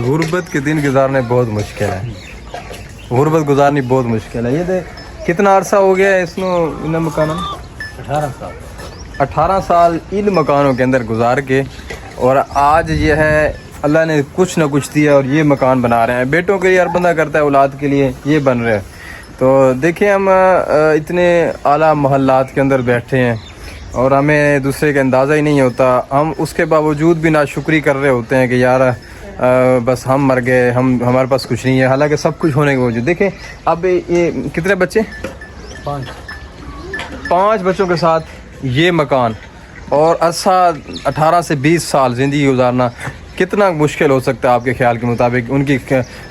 غربت کے دن گزارنے بہت مشکل ہے، غربت گزارنی بہت مشکل ہے. یہ دیکھ کتنا عرصہ ہو گیا ہے اس ان مکانوں میں؟ 18 سال. 18 سال ان مکانوں کے اندر گزار کے، اور آج یہ ہے اللہ نے کچھ نہ کچھ دیا اور یہ مکان بنا رہے ہیں. بیٹوں کے لیے ہر بندہ کرتا ہے، اولاد کے لیے یہ بن رہے ہیں. تو دیکھیں ہم اتنے اعلیٰ محلات کے اندر بیٹھے ہیں اور ہمیں دوسرے کا اندازہ ہی نہیں ہوتا. ہم اس کے باوجود بھی ناشکری کر رہے ہوتے ہیں کہ یار بس ہم مر گئے، ہمارے پاس کچھ نہیں ہے، حالانکہ سب کچھ ہونے کے باوجود. دیکھیں اب یہ کتنے بچے؟ 5 بچوں کے ساتھ یہ مکان اور عرصہ 18 سے 20 سال زندگی گزارنا کتنا مشکل ہو سکتا ہے آپ کے خیال کے مطابق؟ ان کی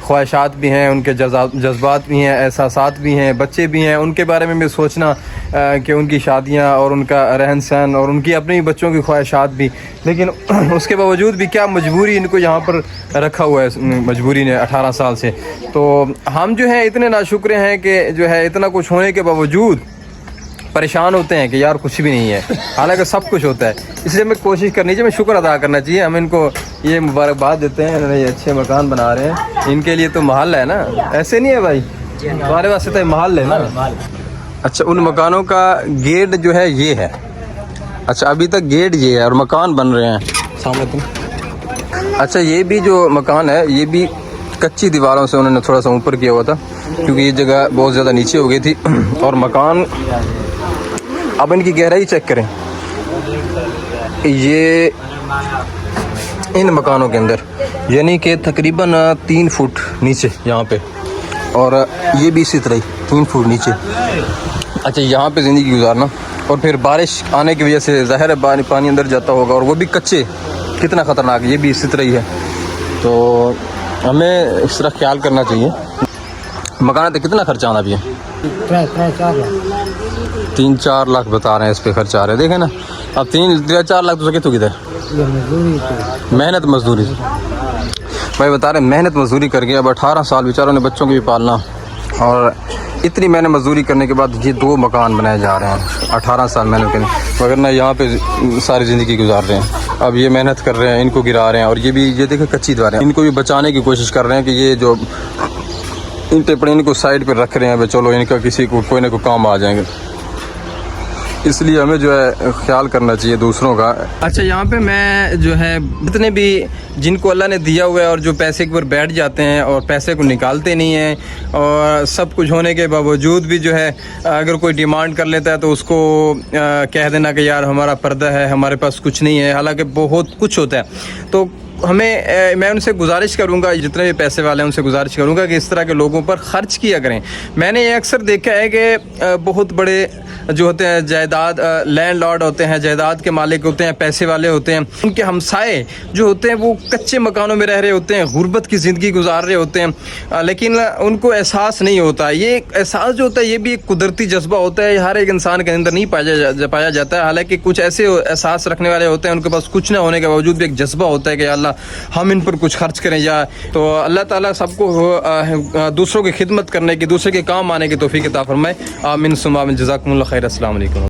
خواہشات بھی ہیں، ان کے جذبات بھی ہیں، احساسات بھی ہیں، بچے بھی ہیں، ان کے بارے میں بھی سوچنا کہ ان کی شادیاں اور ان کا رہن سہن اور ان کی اپنی بچوں کی خواہشات بھی. لیکن اس کے باوجود بھی کیا مجبوری ان کو یہاں پر رکھا ہوا ہے، مجبوری نے 18 سال سے. تو ہم جو ہیں اتنے ناشکرے ہیں کہ جو ہے اتنا کچھ ہونے کے باوجود پریشان ہوتے ہیں کہ یار کچھ بھی نہیں ہے، حالانکہ سب کچھ ہوتا ہے. اس لیے ہمیں کوشش کرنی چاہیے، ہمیں شکر ادا کرنا چاہیے. ہم ان کو یہ مبارکباد دیتے ہیں، انہوں نے یہ اچھے مکان بنا رہے ہیں. ان کے لیے تو محل ہے نا، ایسے نہیں ہے بھائی؟ تمہارے واسطے تو محل ہے نا. اچھا ان مکانوں کا گیٹ جو ہے یہ ہے. اچھا ابھی تک گیٹ یہ ہے اور مکان بن رہے ہیں. السلام علیکم. اچھا یہ بھی جو مکان ہے یہ بھی کچی دیواروں سے انہوں نے تھوڑا سا اوپر کیا ہوا تھا کیونکہ یہ جگہ بہت زیادہ نیچے ہو گئی تھی. اور مکان اب ان کی گہرائی چیک کریں، یہ ان مکانوں کے اندر یعنی کہ تقریباً 3 فٹ نیچے یہاں پہ، اور یہ بھی اسی طرح 3 فٹ نیچے. اچھا یہاں پہ زندگی گزارنا، اور پھر بارش آنے کی وجہ سے ظاہر ہے پانی اندر جاتا ہوگا، اور وہ بھی کچے، کتنا خطرناک. یہ بھی اسی طرح ہی ہے. تو ہمیں اس طرح خیال کرنا چاہیے. مکان پہ کتنا خرچہ آنا بھی ہے؟ 3-4 لاکھ بتا رہے ہیں اس پہ خرچہ آ رہا ہے. دیکھیں نا اب 3-4 لاکھ تو سکے تو کدھر محنت مزدوری بھائی بتا رہے ہیں، محنت مزدوری کر کے اب 18 سال بیچاروں نے بچوں کو بھی پالنا، اور اتنی محنت مزدوری کرنے کے بعد یہ 2 مکان بنائے جا رہے ہیں 18 سال محنت کرنے. وغیرہ یہاں پہ ساری زندگی گزار رہے ہیں. اب یہ محنت کر رہے ہیں، ان کو گرا رہے ہیں، اور یہ بھی یہ دیکھیں کچی دیواریں، ان کو بھی بچانے کی کوشش کر رہے ہیں کہ یہ جو اینٹیں پڑے ان کو سائڈ پہ رکھ رہے ہیں، چلو ان کا کسی کو کوئی نہ کوئی کام آ جائیں گے. اس لیے ہمیں جو ہے خیال کرنا چاہیے دوسروں کا. اچھا یہاں پہ میں جو ہے جتنے بھی جن کو اللہ نے دیا ہوا ہے اور جو پیسے کے اوپر بیٹھ جاتے ہیں اور پیسے کو نکالتے نہیں ہیں، اور سب کچھ ہونے کے باوجود بھی جو ہے اگر کوئی ڈیمانڈ کر لیتا ہے تو اس کو کہہ دینا کہ یار ہمارا پردہ ہے، ہمارے پاس کچھ نہیں ہے، حالانکہ بہت کچھ ہوتا ہے. تو میں ان سے گزارش کروں گا، جتنے بھی پیسے والے ہیں ان سے گزارش کروں گا کہ اس طرح کے لوگوں پر خرچ کیا کریں. میں نے یہ اکثر دیکھا ہے کہ بہت بڑے جو ہوتے ہیں جائیداد لینڈ لارڈ ہوتے ہیں، جائیداد کے مالک ہوتے ہیں، پیسے والے ہوتے ہیں، ان کے ہمسائے جو ہوتے ہیں وہ کچے مکانوں میں رہ رہے ہوتے ہیں، غربت کی زندگی گزار رہے ہوتے ہیں، لیکن ان کو احساس نہیں ہوتا. یہ احساس جو ہوتا ہے یہ بھی ایک قدرتی جذبہ ہوتا ہے، ہر ایک انسان کے اندر نہیں پایا جاتا ہے. حالانکہ کچھ ایسے احساس رکھنے والے ہوتے ہیں ان کے پاس کچھ نہ ہونے کے باوجود بھی ایک جذبہ ہوتا ہے کہ اللہ ہم ان پر کچھ خرچ کریں. یا تو اللہ تعالیٰ سب کو دوسروں کی خدمت کرنے کی، دوسرے کے کام آنے کی توفیق عطا فرمائے. آمین ثم آمین. جزاکم اللہ خیر. السلام علیکم.